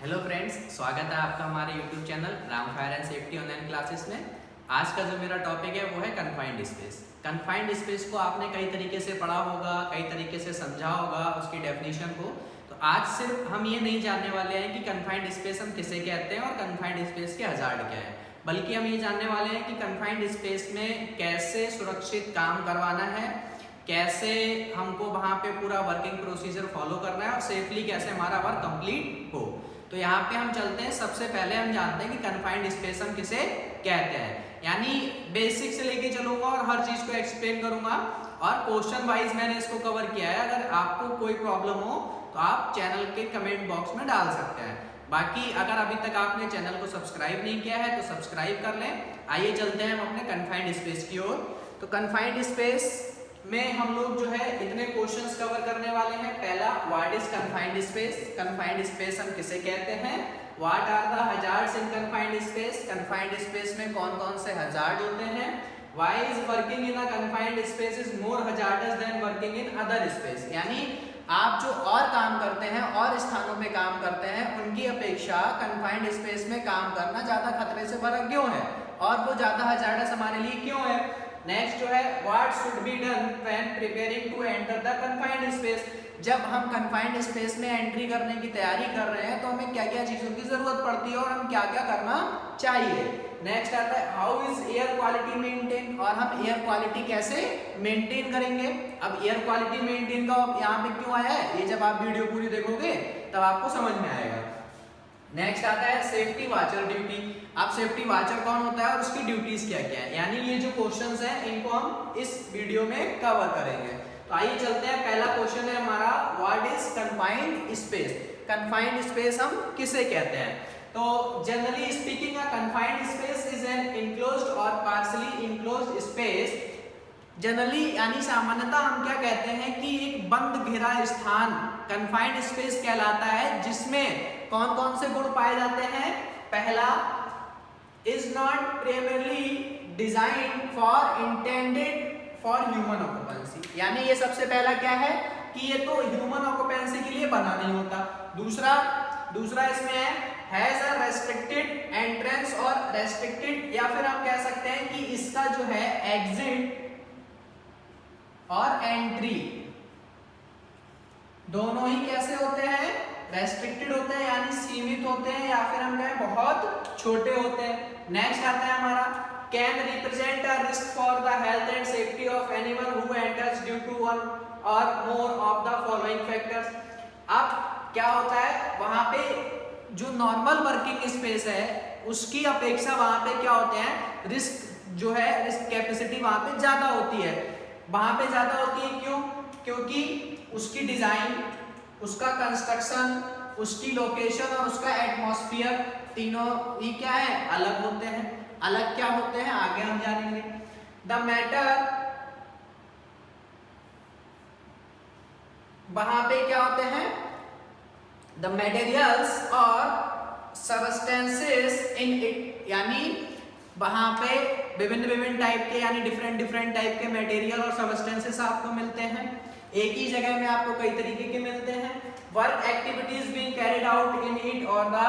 Hello friends, स्वागत है आपका हमारे YouTube channel Ram fire and safety online classes में। आज का जो मेरा टॉपिक है वो है कन्फाइंड स्पेस। कन्फाइंड स्पेस को आपने कई तरीके से पढ़ा होगा, कई तरीके से समझा होगा उसकी डेफिनेशन को। तो आज सिर्फ हम ये नहीं जानने वाले हैं कि कन्फाइंड स्पेस हम किसे कहते हैं और कन्फाइंड स्पेस के हजार्ड क्या है, बल्कि हम ये जानने वाले हैं कि कन्फाइंड स्पेस में कैसे सुरक्षित काम करवाना है, कैसे हमको वहाँ पे पूरा वर्किंग प्रोसीजर फॉलो करना है और सेफली कैसे हमारा वर्क कंप्लीट हो। तो यहाँ पे हम चलते हैं। सबसे पहले हम जानते हैं कि कन्फाइंड स्पेस हम किसे कहते हैं, यानी बेसिक से लेके चलूंगा और हर चीज को एक्सप्लेन करूंगा और क्वेश्चन वाइज मैंने इसको कवर किया है। अगर आपको कोई प्रॉब्लम हो तो आप चैनल के कमेंट बॉक्स में डाल सकते हैं। बाकी अगर अभी तक आपने चैनल को सब्सक्राइब नहीं किया है तो सब्सक्राइब कर लें। आइए चलते हैं हम अपने कन्फाइंड स्पेस की ओर। तो कन्फाइंड स्पेस में हम लोग जो है इतने क्वेश्चंस कवर करने वाले हैं। पहला, what is confined space? Confined space हम किसे कहते हैं? What are the hazards in confined space? Confined space में कौन कौन से हजार्ड होते हैं? Why is working in a confined space is more hazardous than working in other space? यानी आप जो और काम करते हैं और स्थानों में काम करते हैं उनकी अपेक्षा कन्फाइंड स्पेस में काम करना ज्यादा खतरे से भरा क्यों है और वो ज्यादा हजार्डस हमारे लिए क्यों है? नेक्स्ट जो है, what should be done when preparing to enter the confined space? जब हम कन्फाइंड स्पेस में एंट्री करने की तैयारी कर रहे हैं तो हमें क्या क्या चीजों की जरूरत पड़ती है और हम क्या क्या करना चाहिए। नेक्स्ट आता है, how is air quality maintain? और हम एयर क्वालिटी कैसे मेंटेन करेंगे। अब एयर क्वालिटी मेंटेन का यहाँ पे क्यों आया है, ये जब आप वीडियो पूरी देखोगे तब आपको समझ में आएगा। नेक्स्ट आता है सेफ्टी वॉचर ड्यूटी। अब सेफ्टी वॉचर कौन होता है और उसकी ड्यूटीज क्या क्या है, यानी ये जो क्वेश्चंस हैं इनको हम इस वीडियो में कवर करेंगे। तो आइए चलते हैं। पहला क्वेश्चन है हमारा, what is confined space? Confined space हम किसे कहते हैं? तो generally speaking a confined space is an enclosed और पार्शियली इनक्लोज्ड स्पेस। जनरली यानी सामान्यतः हम क्या कहते हैं कि एक बंद घिरा स्थान कन्फाइंड स्पेस कहलाता है, जिसमें कौन कौन से गुण पाए जाते हैं। पहला, is not primarily design for intended for human occupancy. यानी ये सबसे पहला क्या है कि ये तो ह्यूमन ऑक्यूपेंसी के लिए बना नहीं होता। दूसरा इसमें हैज अ रेस्ट्रिक्टेड एंट्रेंस और रेस्ट्रिक्टेड, या फिर हम कह सकते हैं कि इसका जो है एग्जिट और एंट्री दोनों ही कैसे होते हैं, रेस्ट्रिक्टेड होते हैं यानी सीमित होते हैं, या फिर हम कहें बहुत छोटे होते हैं। नेक्स्ट आता है हमारा, can represent a risk for the health and safety of anyone who enters due to one और more of the following factors. अब क्या होता है, वहां पे जो नॉर्मल वर्किंग स्पेस है उसकी अपेक्षा वहां पे क्या होते हैं, रिस्क जो है, रिस्क कैपेसिटी वहां पे ज्यादा होती है। वहां पे ज्यादा होती है क्यों? क्योंकि उसकी डिजाइन, उसका कंस्ट्रक्शन, उसकी लोकेशन और उसका एटमॉस्फेयर तीनों ही क्या है, अलग होते हैं। अलग क्या होते हैं आगे हम जानेंगे। द मैटर, वहां पे क्या होते हैं, द मटेरियल्स और सब्सटेंसेस इन इट, यानी वहां पे विभिन्न टाइप के यानी डिफरेंट टाइप के मटेरियल और सब्सटेंसेस आपको मिलते हैं। एक ही जगह में आपको कई तरीके के मिलते हैं। Work activities being carried out in it और द,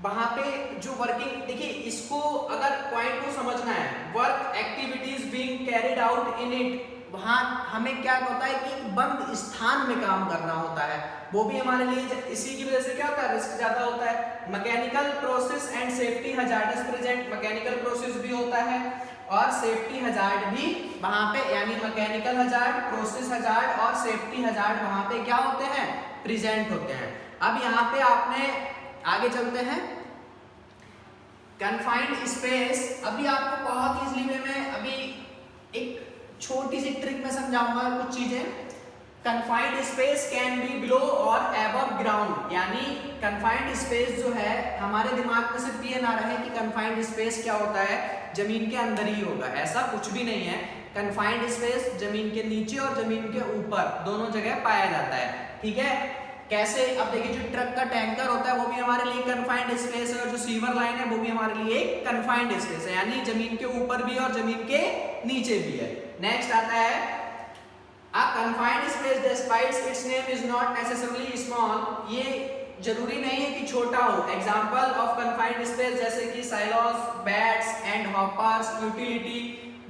वहां पे जो वर्किंग, देखिए इसको अगर पॉइंट को समझना है, work activities being carried out in it, वहां हमें क्या होता है कि बंद स्थान में काम करना होता है, वो भी हमारे लिए इसी की वजह से क्या होता है, रिस्क ज्यादा होता है। Mechanical process and safety hazards present, mechanical process भी होता है और सेफ्टी हजार्ड भी वहां पे, यानी मैकेनिकल हजार्ड, प्रोसेस हजार्ड और सेफ्टी हजार्ड वहां पे क्या होते हैं, प्रेजेंट होते हैं। अब यहाँ पे आपने आगे चलते हैं। कन्फाइंड स्पेस, अभी आपको बहुत इजीली वे में अभी एक छोटी सी ट्रिक में समझाऊंगा कुछ चीजें। Confined space can be below और अबव ग्राउंड, यानी कन्फाइंड स्पेस जो है हमारे दिमाग में सिर्फ ये ना रहे कि कन्फाइंड स्पेस क्या होता है, जमीन के अंदर ही होगा, ऐसा कुछ भी नहीं है। कन्फाइंड स्पेस जमीन के नीचे और जमीन के ऊपर दोनों जगह पाया जाता है, ठीक है। कैसे, अब देखिए जो ट्रक का टैंकर होता है वो भी हमारे लिए कन्फाइंड स्पेस है और जो सीवर लाइन है वो भी हमारे लिए एक कन्फाइंड स्पेस है, यानी जमीन के ऊपर भी और जमीन के नीचे भी है। नेक्स्ट आता है, A confined space despite its name is not necessarily small. ये जरूरी नहीं है कि छोटा हो। एग्जाम्पल ऑफ कन्फाइंड स्पेस जैसे कि silos, vats and hoppers, utility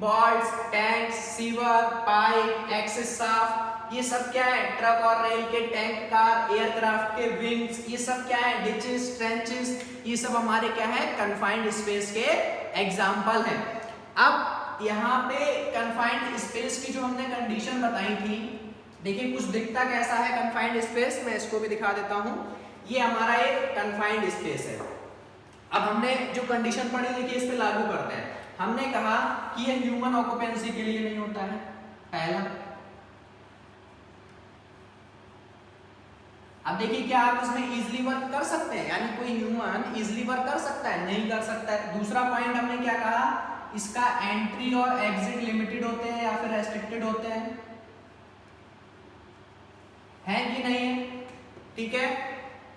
बॉल्स, tanks, sewer, pipe, access shaft, ये सब क्या है? ट्रक और रेल के टैंक, कार, एयरक्राफ्ट के विंग्स, ये सब क्या है? डिचेस, ट्रेंचेस, ये सब हमारे क्या है? कन्फाइंड स्पेस के एग्जाम्पल हैं। अब यहाँ पे कन्फाइंड स्पेस की जो हमने कंडीशन बताई थी, देखिए कुछ दिखता कैसा है कन्फाइंड स्पेस, मैं इसको भी दिखा देता हूँ। ये हमारा एक कन्फाइंड स्पेस है। अब हमने जो कंडीशन पढ़ी, देखिए इस पे लागू करते हैं। हमने कहा कि ये ह्यूमन ऑक्यूपेंसी के लिए नहीं होता है, पहला। अब देखिए क्या आप इसमें इजीली वर्क कर सकते हैं, यानी कोई ह्यूमन इजीली वर्क कर सकता है? नहीं कर सकता है। दूसरा पॉइंट हमने क्या कहा, इसका एंट्री और एग्जिट लिमिटेड होते हैं या फिर रेस्ट्रिक्टेड होते हैं, है कि नहीं है? ठीक है।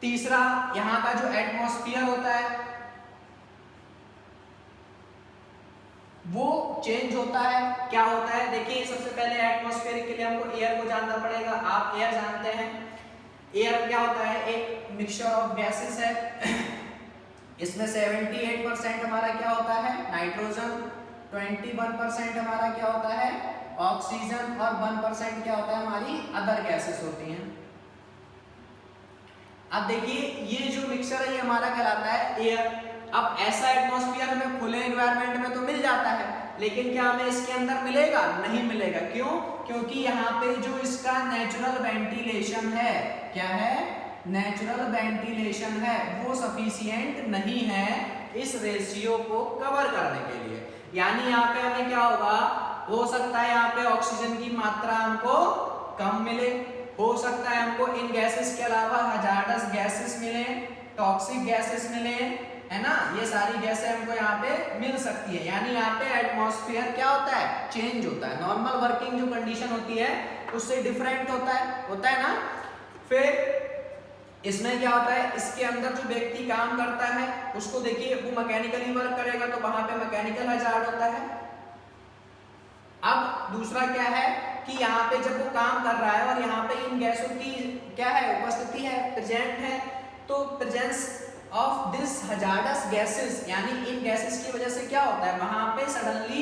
तीसरा, यहां का जो एटमॉस्फेयर होता है वो चेंज होता है। क्या होता है? देखिए सबसे पहले एटमॉस्फेयर के लिए हमको एयर को जानना पड़ेगा। आप एयर जानते हैं। एयर क्या होता है? एक मिक्सचर ऑफ गैसेस है। इसमें 78% हमारा क्या होता है? नाइट्रोजन, 21% हमारा क्या होता है? ऑक्सीजन, और 1% क्या होता है? हमारी अदर गैसेस होती हैं। अब देखिए ये जो मिक्सचर है ये हमारा कहलाता है एयर। अब ऐसा एटमॉस्फेयर हमें खुले एनवायरनमेंट में तो मिल जाता है, लेकिन क्या हमें इसके अंदर मिलेगा? नहीं मिलेगा। क्यों? क्योंकि यहाँ पे जो इसका नेचुरल वेंटिलेशन है, क्या है? नेचुरल वेंटिलेशन है, वो सफिशिएंट नहीं है इस रेशियो को कवर करने के लिए। यानी यहाँ पे हमें क्या होगा? हो सकता है यहाँ पे ऑक्सीजन की मात्रा हमको कम मिले, हो सकता है हमको इन गैसेस के अलावा हजार्डस गैसेस मिले, टॉक्सिक गैसेस मिले, है ना? ये सारी गैसें हमको यहाँ पे मिल सकती है। यानी यहाँ पे एटमॉस्फेयर क्या होता है? चेंज होता है। नॉर्मल वर्किंग जो कंडीशन होती है उससे डिफरेंट होता है ना। फिर इसमें क्या होता है? इसके अंदर जो व्यक्ति काम करता है उसको देखिए वो मैकेनिकली वर्क करेगा तो वहां पे मैकेनिकल हजार्ड होता है। अब दूसरा क्या है कि यहाँ पे जब वो काम कर रहा है और यहाँ पे इन गैसों की क्या है? उपस्थिति है, प्रेजेंट है, तो presence of this hazardous gases, यानी इन गैसेस की वजह से क्या होता है? वहां पे सडनली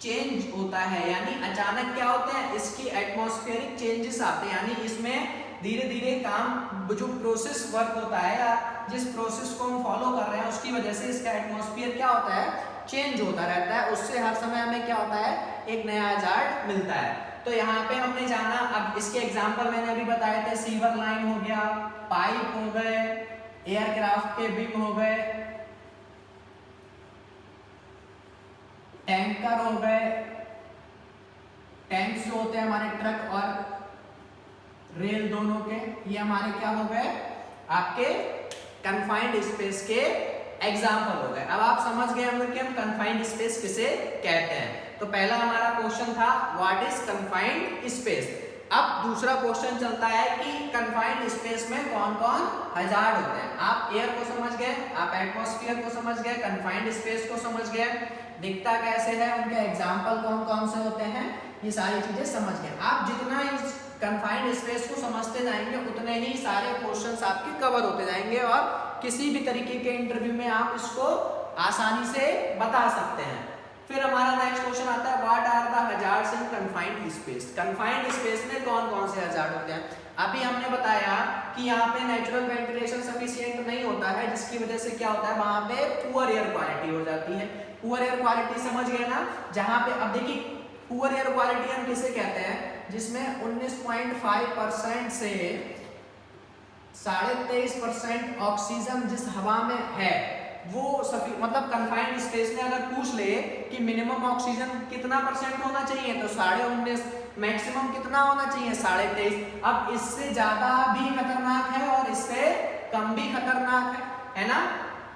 चेंज होता है, यानी अचानक क्या होते हैं? इसकी एटमॉस्फेरिक चेंजेस आते हैं। यानी इसमें धीरे धीरे काम जो प्रोसेस वर्क होता है या जिस प्रोसेस को हम फॉलो कर रहे हैं उसकी वजह से इसका एटमॉस्फेयर क्या होता है? चेंज होता रहता है। उससे हर समय हमें क्या होता है? एक नया हजार्ड मिलता है। तो यहाँ पे हमने जाना, अब इसके एग्जाम्पल मैंने अभी बताए थे, सीवर लाइन हो गया, पाइप हो गए, एयरक्राफ्ट के विंग हो गए, टैंकर हो गए। टैंक्स जो होते हैं हमारे ट्रक और रेल दोनों के, ये हमारे क्या हो गए? आपके कन्फाइंड स्पेस के एग्जाम्पल हो गए। अब आप समझ गए होंगे कि हम कन्फाइंड स्पेस किसे कहते हैं। तो पहला हमारा क्वेश्चन था व्हाट इज कन्फाइंड स्पेस। अब दूसरा क्वेश्चन चलता है कि कन्फाइंड स्पेस में कौन कौन हजार्ड होते हैं। आप एयर को समझ गए, आप एटमॉस्फेयर को समझ गए, कन्फाइंड स्पेस को समझ गए, दिखता कैसे है, उनके एग्जाम्पल कौन कौन से होते हैं, ये सारी चीजें समझ गए। आप जितना इस कन्फाइंड स्पेस को समझते जाएंगे उतने ही सारे क्वेश्चंस आपके कवर होते जाएंगे और किसी भी तरीके के इंटरव्यू में आप इसको आसानी से बता सकते हैं। फिर हमारा नेक्स्ट क्वेश्चन आता है what are the hazards in confined space. Confined space में कौन कौन से हजार्ड होते हैं? अभी हमने बताया कि यहाँ पे नेचुरल वेंटिलेशन सफिशिएंट नहीं होता है, जिसकी वजह से क्या होता है? वहां पे पुअर एयर क्वालिटी हो जाती है। पुअर एयर क्वालिटी समझ गए ना? जहाँ पे अब देखिए पुअर एयर क्वालिटी हम किसे कहते हैं? जिसमें 19.5% से 23.5% ऑक्सीजन जिस हवा में है वो मतलब कन्फाइंड स्पेस में अगर पूछ ले कि मिनिमम ऑक्सीजन कितना परसेंट होना चाहिए तो 19.5, मैक्सिमम कितना होना चाहिए? 23.5। अब इससे ज्यादा भी खतरनाक है और इससे कम भी खतरनाक है ना?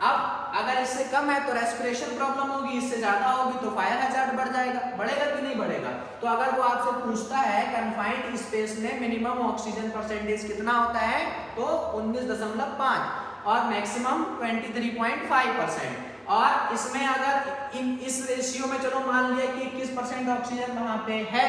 अब अगर इससे कम है तो रेस्पिरेशन प्रॉब्लम होगी, इससे ज्यादा होगी तो फायर हजार्ड बढ़ जाएगा। बढ़ेगा कि नहीं बढ़ेगा? तो अगर वो आपसे पूछता है कन्फाइंड स्पेस में मिनिमम ऑक्सीजन परसेंटेज कितना होता है तो 19.5 और मैक्सिमम 23.5%। और इसमें अगर इस रेशियो में चलो मान लिया कि 21% ऑक्सीजन वहां पे है,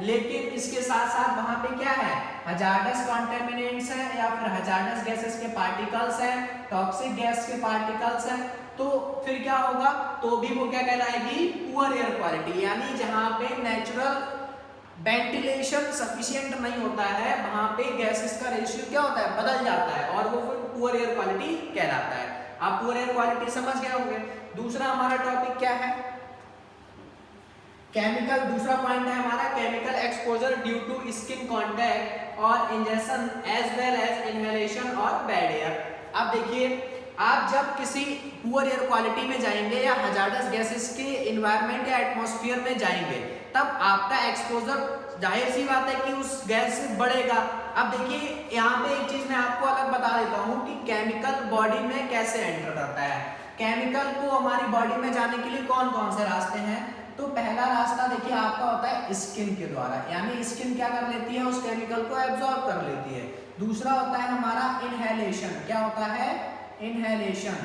लेकिन इसके साथ साथ वहां पे क्या है? हजार्डस कॉन्टेमिनेंट्स है या फिर हजार्डस गैसेस के पार्टिकल्स हैं, टॉक्सिक गैस के पार्टिकल्स हैं, तो फिर क्या होगा, तो भी वो क्या कहलाएगी, पुअर एयर क्वालिटी। यानी जहां पे नेचुरल वेंटिलेशन सफिशिएंट नहीं होता है वहां पे गैसेस का रेशियो क्या होता है, बदल जाता है, और वो फिर पुअर एयर क्वालिटी कहलाता है। आप पुअर एयर क्वालिटी समझ गए होंगे। दूसरा हमारा टॉपिक क्या है, केमिकल। दूसरा पॉइंट है हमारा chemical exposure due to skin contact और injection as well as inhalation और बैड एयर। अब देखिए, आप जब किसी पुअर एयर क्वालिटी में जाएंगे या हजार्डस गैसेस के एनवायरनमेंट या एटमॉस्फेयर में जाएंगे, तब आपका एक्सपोजर जाहिर सी बात है कि उस गैस से बढ़ेगा। अब देखिए यहाँ पे एक चीज मैं आपको अलग बता देता हूँ कि केमिकल बॉडी में कैसे एंटर करता है। केमिकल को हमारी बॉडी में जाने के लिए कौन कौन से रास्ते हैं, तो पहला रास्ता देखिए आपका होता है स्किन के द्वारा, यानी स्किन क्या कर लेती है, उस केमिकल को एब्जॉर्ब कर लेती है। दूसरा होता है हमारा इनहेलेशन, क्या होता है, इनहेलेशन,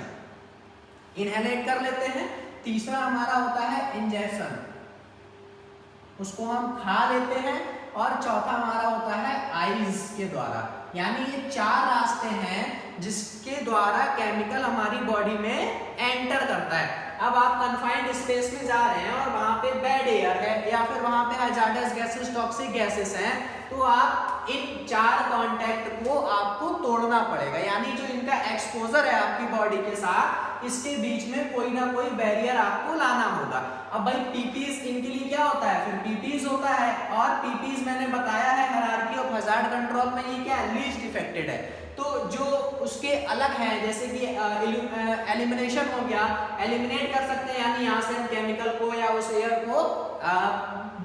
इनहेलेट कर लेते हैं। तीसरा हमारा होता है इंजेक्शन, उसको हम खा लेते हैं। और चौथा हमारा होता है आईज के द्वारा। यानी ये 4 रास्ते हैं जिसके द्वारा केमिकल हमारी बॉडी में एंटर करता है। अब आप कन्फाइंड स्पेस में जा रहे हैं और वहां पे बैड एयर है या फिर वहां पे हजार्डस गैसेस, टॉक्सिक गैसेस हैं, तो आप इन 4 कांटेक्ट को आपको तोड़ना पड़ेगा। यानी जो इनका एक्सपोजर है आपकी बॉडी के साथ, इसके बीच में कोई ना कोई बैरियर आपको लाना होगा। अब भाई पीपीज इनके लिए क्या होता है, फिर पीपीज होता है, और पीपीज मैंने बताया है हायरार्की ऑफ हजार्ड कंट्रोल में ये क्या है, लीस्ट इफेक्टेड है। तो जो उसके अलग है, जैसे कि एलिमिनेशन हो गया, एलिमिनेट कर सकते हैं, यानी यहाँ से हम केमिकल को या उस एयर को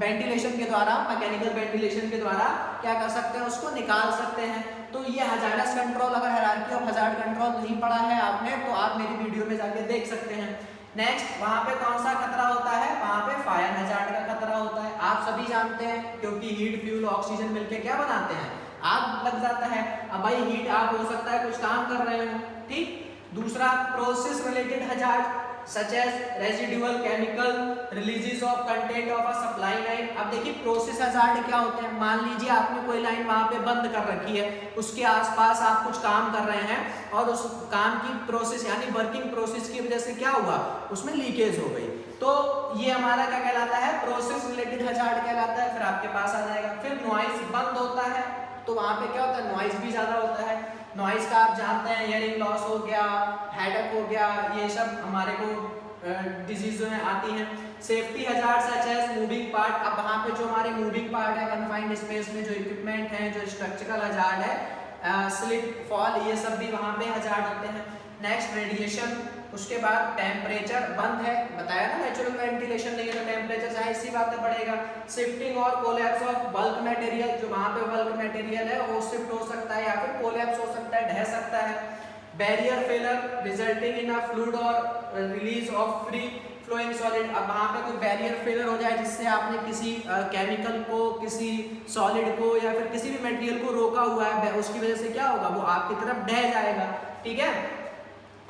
वेंटिलेशन के द्वारा, मैकेनिकल वेंटिलेशन के द्वारा क्या कर सकते हैं, उसको निकाल सकते हैं। तो ये हजार्डस कंट्रोल, अगर हायरार्की ऑफ हजार्ड कंट्रोल नहीं पढ़ा है आपने तो आप मेरी वीडियो में जाके देख सकते हैं। नेक्स्ट, वहां पे कौन सा खतरा होता है, वहां पे फायर हजार्ड का खतरा होता है। आप सभी जानते हैं, क्योंकि हीट, फ्यूल, ऑक्सीजन मिलके क्या बनाते हैं, आग लग जाता है। अब भाई हीट आग हो सकता है, कुछ काम कर रहे हो, ठीक। दूसरा, process related hazard such as residual chemical releases of content of a supply line. अब देखिए प्रोसेस हजार्ड क्या होते हैं, मान लीजिए आपने कोई लाइन वहां पे बंद कर रखी है, उसके आसपास आप कुछ काम कर रहे हैं और उस काम की प्रोसेस यानी वर्किंग प्रोसेस की वजह से क्या हुआ, उसमें लीकेज हो गई, तो ये हमारा क्या कहलाता है, प्रोसेस रिलेटेड हजार्ड कहलाता है। फिर आपके पास आ जाएगा। फिर नॉइज बंद होता है, तो वहां पे क्या होता है, नॉइज भी ज्यादा होता है। नॉइज का आप जानते हैं, हियरिंग लॉस हो गया, हेडेक हो गया, ये सब हमारे को डिजीज में आती हैं। Safety hazard such as moving part. अब वहां पे जो हमारे मूविंग पार्ट है कन्फाइंड स्पेस में, जो इक्विपमेंट है, जो स्ट्रक्चरल हजार्ड है, स्लिप, फॉल, ये सब भी वहां पे हजार्ड होते हैं। Next, radiation. उसके बाद टेम्परेचर बंद है, बताया ना, नेचुरल वेंटिलेशन नहीं है तो टेम्परेचर जाहिर सी बात है बढ़ेगा। शिफ्टिंग और कोलैप्स ऑफ बल्क मटेरियल, जो वहां पे बल्क मटेरियल है वो शिफ्ट हो सकता है या फिर कोलैप्स हो सकता है, ढह सकता है। Barrier failure resulting in a fluid और release of free flowing solid. अब वहां पे कोई बैरियर फेलर हो जाए जिससे आपने किसी केमिकल को, किसी सॉलिड को या फिर किसी भी मटेरियल को रोका हुआ है, उसकी वजह से क्या होगा, वो आपकी तरफ ढह जाएगा, ठीक है।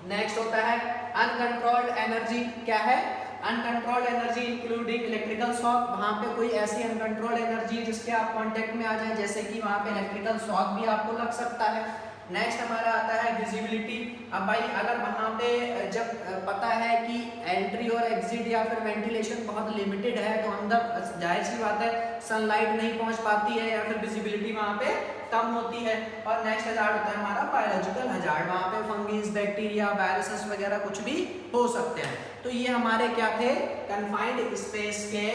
नेक्स्ट होता है अनकंट्रोल्ड एनर्जी। क्या है, uncontrolled energy including electrical shock. वहां पे कोई ऐसी अनकंट्रोल्ड एनर्जी जिसके आप कांटेक्ट में आ जाए, जैसे कि वहां पे इलेक्ट्रिकल शॉक भी आपको लग सकता है। नेक्स्ट हमारा आता है विजिबिलिटी। अब भाई अगर वहां पे जब पता है कि एंट्री और एग्जिट या फिर वेंटिलेशन बहुत लिमिटेड है, तो अंदर जाहिर सी बात है सनलाइट नहीं पहुंच पाती है या फिर विजिबिलिटी वहां पे कम होती है। और नेक्स्ट हजार्ड होता है हमारा बायोलॉजिकल हजार्ड। वहां पे फंगस, बैक्टीरिया, वायरसेस वगैरह कुछ भी हो सकते हैं। तो ये हमारे क्या थे, कन्फाइंड स्पेस के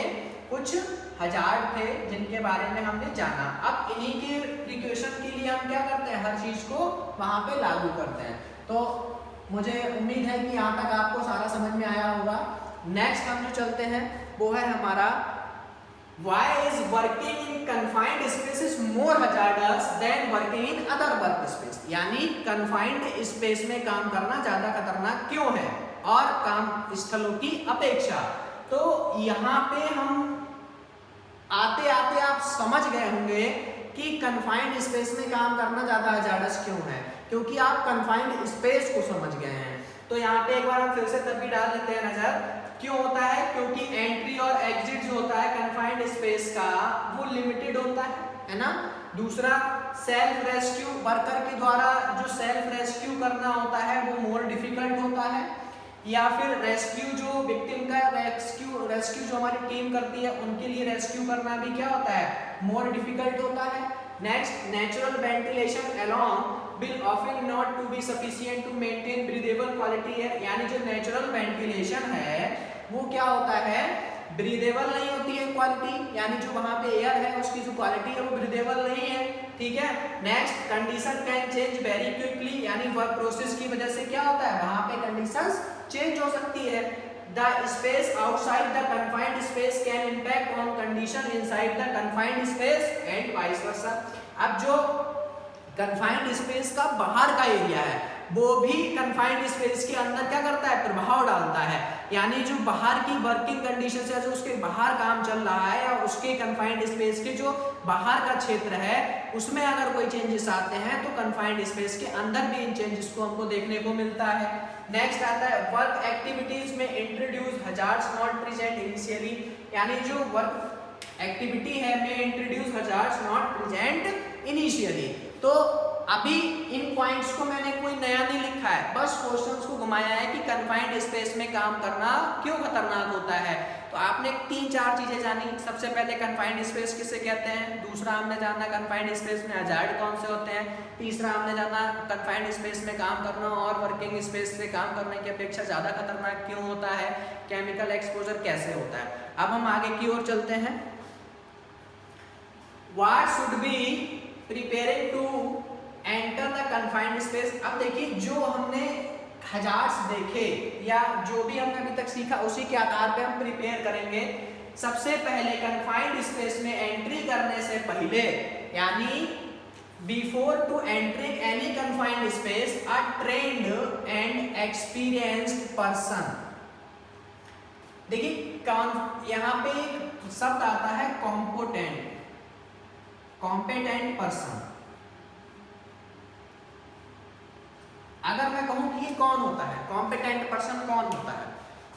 कुछ हजार्ड थे जिनके बारे में हमने जाना। अब इन्हीं के प्रिकॉशन के लिए हम क्या करते हैं, हर चीज को वहां पे लागू करते हैं। तो मुझे उम्मीद है कि यहाँ तक आपको सारा समझ में आया होगा। नेक्स्ट हम जो चलते हैं वो है हमारा Why is working in confined spaces more hazardous than working in other workspace? यानी confined space में काम करना ज्यादा खतरनाक क्यों है और काम स्थलों की अपेक्षा। तो यहाँ पे हम आते आते आप समझ गए होंगे कि confined space में काम करना ज्यादा hazardous क्यों है, क्योंकि आप confined space को समझ गए हैं। तो यहाँ पे एक बार हम फिर से तब भी डाल लेते हैं नजर, क्यों होता है, क्योंकि एंट्री और एग्जिट जो होता है कन्फाइंड स्पेस का वो लिमिटेड होता है ना। दूसरा सेल्फ रेस्क्यू, वर्कर के द्वारा जो सेल्फ रेस्क्यू करना होता है वो मोर डिफिकल्ट होता है, या फिर रेस्क्यू जो विक्टिम का रेस्क्यू जो हमारी टीम करती है उनके लिए रेस्क्यू करना भी क्या होता है, मोर डिफिकल्ट होता है। Next, natural ventilation alone will often not to be sufficient to maintain breathable quality है, यानी जो नेचुरल वेंटिलेशन है वो क्या होता है, ब्रीदेबल नहीं होती है क्वालिटी, यानी जो वहां पे एयर है उसकी जो क्वालिटी है वो ब्रीदेबल नहीं है, ठीक है। Next, condition can change very quickly, यानी वर्क प्रोसेस की वजह से क्या होता है, वहां पे कंडीशंस चेंज हो सकती है। The space outside the confined space can impact on condition inside the confined space and vice versa। अब जो कन्फाइंड स्पेस का बाहर का एरिया है वो भी कन्फाइंड स्पेस के अंदर क्या करता है, प्रभाव डालता है, यानी जो बाहर की वर्किंग कंडीशन है, जो उसके बाहर काम चल रहा है या उसके कन्फाइंड स्पेस के जो बाहर का क्षेत्र है उसमें अगर कोई चेंजेस आते हैं तो कन्फाइंड स्पेस के अंदर भी इन चेंजेस को हमको देखने को मिलता है। नेक्स्ट आता है वर्क एक्टिविटीज में introduce hazards not present initially, यानी जो वर्क एक्टिविटी है में introduce hazards not present initially. तो अभी इन पॉइंट्स को मैंने कोई नया नहीं लिखा है, बस क्वेश्चंस को घुमाया है कि कन्फाइंड स्पेस में काम करना क्यों खतरनाक होता है। तो आपने 3-4 चीजें जानी। सबसे पहले कन्फाइंड स्पेस किसे कहते हैं, दूसरा हमने जाना कन्फाइंड स्पेस में हजार्ड कौन से होते हैं, तीसरा हमने जाना कन्फाइंड स्पेस में काम करना और वर्किंग स्पेस से काम करने की अपेक्षा ज्यादा खतरनाक क्यों होता है, केमिकल एक्सपोजर कैसे होता है। अब हम आगे की ओर चलते हैं। What should be preparing to enter the confined space. अब देखिए जो हमने हजार्ड्स देखे या जो भी हमने अभी तक सीखा उसी के आधार पे हम प्रिपेयर करेंगे। सबसे पहले कन्फाइंड स्पेस में एंट्री करने से पहले, यानी before to entering any confined space a trained and experienced person. देखिए यहाँ पे एक शब्द आता है कॉम्पेटेंट पर्सन। अगर मैं कहूं कि ये कौन होता है, कॉम्पिटेंट पर्सन कौन होता है,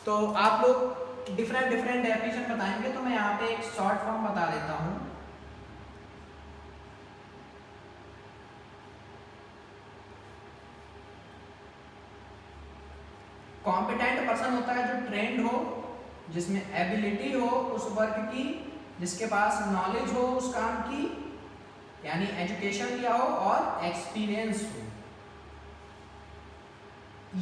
तो आप लोग डिफरेंट डेफिनेशन बताएंगे, तो मैं यहाँ पे एक शॉर्ट फॉर्म बता देता हूं। कॉम्पिटेंट पर्सन होता है जो ट्रेंड हो, जिसमें एबिलिटी हो उस वर्क की, जिसके पास नॉलेज हो उस काम की, यानी एजुकेशन लिया हो और एक्सपीरियंस हो।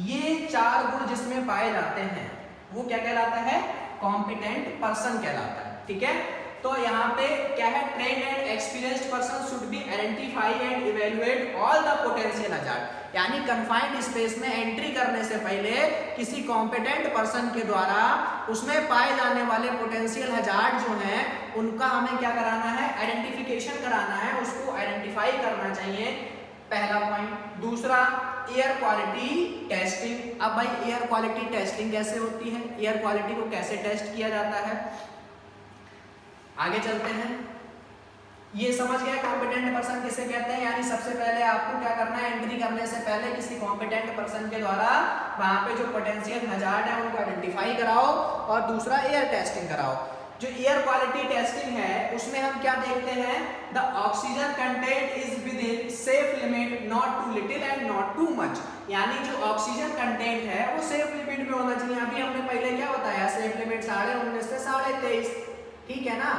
ये 4 गुण जिसमें पाए जाते हैं वो क्या कहलाता है, कॉम्पिटेंट पर्सन कहलाता है, ठीक है। तो यहाँ पे क्या है, trained and experienced person should be identify and evaluate all the potential hazard, यानी कन्फाइंड स्पेस में एंट्री करने से पहले किसी कॉम्पिटेंट पर्सन के द्वारा उसमें पाए जाने वाले पोटेंशियल हजार्ड जो हैं उनका हमें क्या कराना है, आइडेंटिफिकेशन कराना है, उसको आइडेंटिफाई करना चाहिए, पहला पॉइंट। दूसरा, एयर क्वालिटी टेस्टिंग। अब भाई एयर क्वालिटी टेस्टिंग कैसे होती है, एयर क्वालिटी को कैसे टेस्ट किया जाता है, आगे चलते हैं। ये समझ गया कॉम्पिटेंट पर्सन किसे कहते हैं, यानी सबसे पहले आपको क्या करना है, एंट्री करने से पहले किसी कॉम्पिटेंट पर्सन के द्वारा वहां पे जो पोटेंशियल हजार्ड है उनको आइडेंटिफाई कराओ, और दूसरा एयर टेस्टिंग कराओ। जो एयर क्वालिटी टेस्टिंग है उसमें हम क्या देखते हैं, the oxygen content is within safe limit, not too little and not too much, यानी जो ऑक्सीजन कंटेंट है वो सेफ लिमिट में होना चाहिए। अभी हमने पहले क्या बताया, सेफ लिमिट 19.5 से 23.5, ठीक है ना,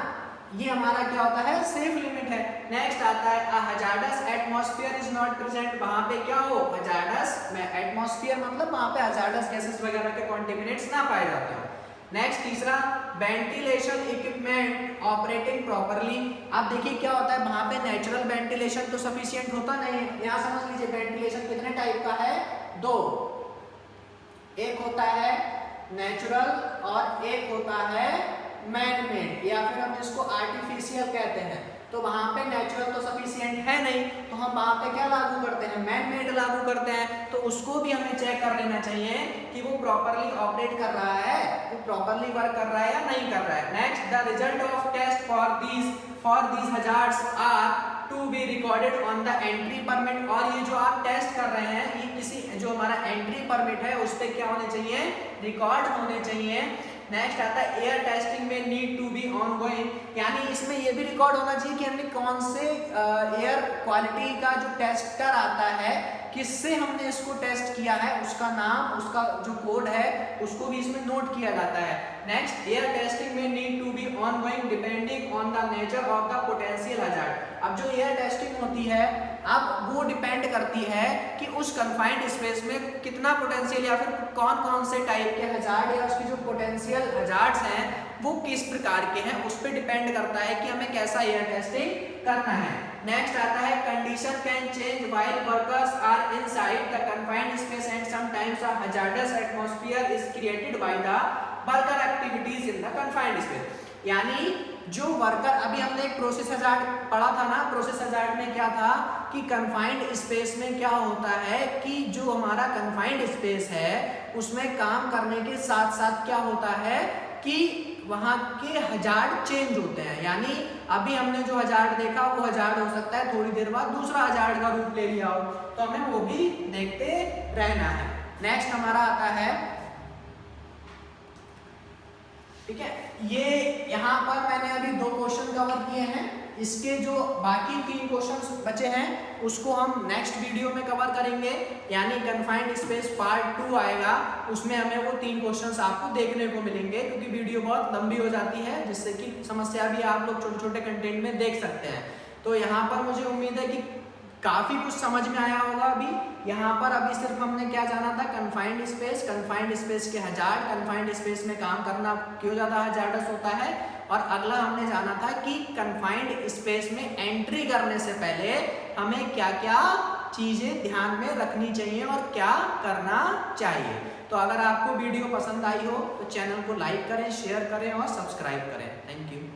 ये हमारा क्या होता है, सेफ लिमिट है। नेक्स्ट आता है a hazardous atmosphere is not present, वहां पे क्या हो, हजार्डस में एटमॉस्फेयर मतलब वहां पे हजार्डस गैसेस वगैरह के कॉन्टेमिनेंट्स ना पाए जाते हो। नेक्स्ट तीसरा, वेंटिलेशन इक्विपमेंट ऑपरेटिंग प्रॉपर्ली। अब देखिए क्या होता है, वहां पे नेचुरल वेंटिलेशन तो सफिशिएंट होता नहीं है। यहाँ समझ लीजिए वेंटिलेशन कितने टाइप का है, 2, एक होता है नेचुरल और एक होता है मैन मेड, या फिर हम जिसको आर्टिफिशियल कहते हैं। तो वहां पे नेचुरल तो सफिशिएंट है नहीं, तो हम वहां पे क्या लागू करते हैं, मैन मेड लागू करते हैं। तो उसको भी हमें चेक कर लेना चाहिए कि वो प्रॉपर्ली ऑपरेट कर रहा है, वो प्रॉपर्ली वर्क कर रहा है या नहीं कर रहा है। Next, the result of test for these hazards are to be recorded on the entry permit. और ये जो आप टेस्ट कर रहे हैं ये किसी जो हमारा एंट्री परमिट है उस पर क्या होने चाहिए, रिकॉर्ड होने चाहिए। नेक्स्ट आता है एयर टेस्टिंग में नीड टू बी ऑनगोइंग, यानी इसमें ये भी रिकॉर्ड होना चाहिए कि हमने कौन से एयर क्वालिटी का जो टेस्टर आता है, किससे हमने इसको टेस्ट किया है, उसका नाम, उसका जो कोड है उसको भी इसमें नोट किया जाता है। नेक्स्ट एयर टेस्टिंग में need to be ongoing depending on the nature of the potential hazard. अब जो एयर टेस्टिंग होती है अब वो डिपेंड करती है कि उस कन्फाइंड स्पेस में कितना पोटेंशियल या फिर कौन कौन से टाइप के हजार्ड या उसकी जो पोटेंशियल हजार्ड्स हैं वो किस प्रकार के हैं, उस पर डिपेंड करता है कि हमें कैसा एयर टेस्टिंग करना है। नेक्स्ट आता है condition can change while workers are inside the confined space and sometimes a hazardous atmosphere is created by the worker activities in the confined space. यानी जो वर्कर, अभी हमने एक प्रोसेस हजार्ड पढ़ा था ना, प्रोसेस हजार्ड में क्या था कि कन्फाइंड स्पेस में क्या होता है कि जो हमारा कन्फाइंड स्पेस है उसमें काम करने के साथ साथ क्या होता है कि वहाँ के हजार्ड चेंज होते हैं। यानी अभी हमने जो हजार्ड देखा वो हजार्ड हो सकता है थोड़ी देर बाद दूसरा हजार्ड का रूप ले लिया हो, तो हमें वो भी देखते रहना है। नेक्स्ट हमारा आता है, ठीक है, ये यहाँ पर मैंने अभी 2 क्वेश्चन कवर किए हैं, इसके जो बाकी 3 क्वेश्चंस बचे हैं उसको हम नेक्स्ट वीडियो में कवर करेंगे, यानी कन्फाइंड स्पेस पार्ट 2 आएगा, उसमें हमें वो 3 क्वेश्चंस आपको देखने को मिलेंगे, क्योंकि वीडियो बहुत लंबी हो जाती है जिससे कि समस्या भी आप लोग छोटे छोटे कंटेंट में देख सकते हैं। तो यहाँ पर मुझे उम्मीद है कि काफी कुछ समझ में आया होगा। अभी यहाँ पर अभी सिर्फ हमने क्या जाना था, कन्फाइंड स्पेस के हजार्ड, कन्फाइंड स्पेस में काम करना क्यों ज्यादा हजार्डस होता है, और अगला हमने जाना था कि कन्फाइंड स्पेस में एंट्री करने से पहले हमें क्या क्या चीजें ध्यान में रखनी चाहिए और क्या करना चाहिए। तो अगर आपको वीडियो पसंद आई हो तो चैनल को लाइक करें, शेयर करें और सब्सक्राइब करें। Thank you.